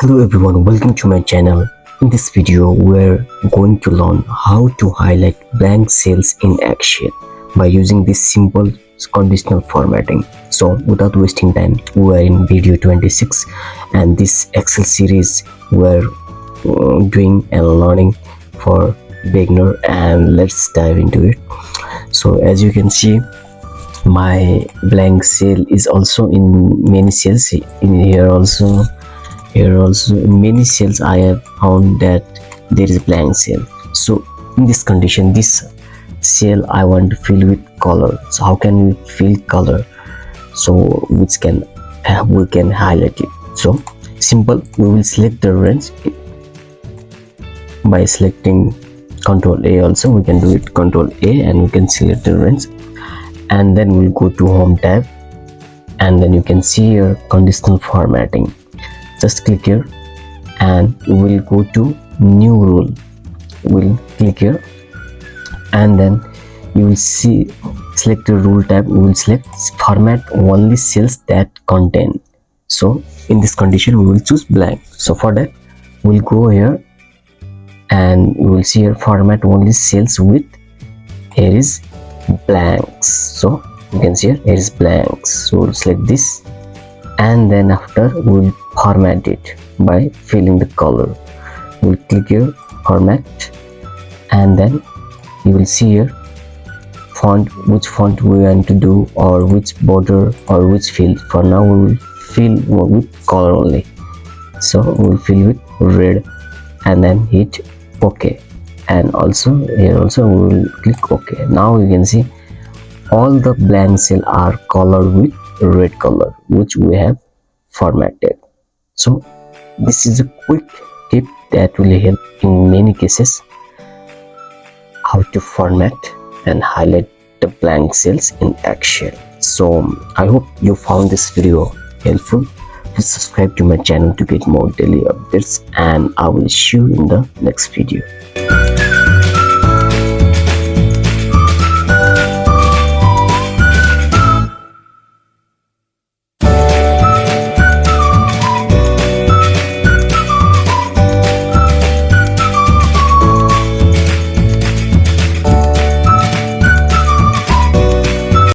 Hello everyone, welcome to my channel. In this video, we're going to learn how to highlight blank cells in Excel by using this simple conditional formatting. So without wasting time, we are in video 26 and this Excel series we're doing and learning for beginner, and let's dive into it. So as you can see, my blank cell is also in many cells. In here also in many cells I have found that there is blank cell. So in this condition, this cell I want to fill with color. So how can we fill color? So we can highlight it. So simple, we will select the range by selecting Ctrl A. Also we can do it Ctrl A and we can select the range, and then we'll go to home tab, and then you can see here conditional formatting. Just click here and we'll go to new rule. We'll click here and then you will see select the rule tab. We will select format only cells that contain. So in this condition we will choose blank. So for that we'll go here and we will see here format only cells with here is blanks. So you can see here is blanks. So we'll select this, and then after we'll format it by filling the color. We'll click here format, and then you will see here font, which font we want to do, or which border or which field. For now we will fill with color only, so we'll fill with red and then hit OK, and also here also we will click OK. Now you can see all the blank cell are colored with red color, which we have formatted. So this is a quick tip that will help in many cases how to format and highlight the blank cells in Excel. So I hope you found this video helpful. Please subscribe to my channel to get more daily updates, and I will see you in the next video.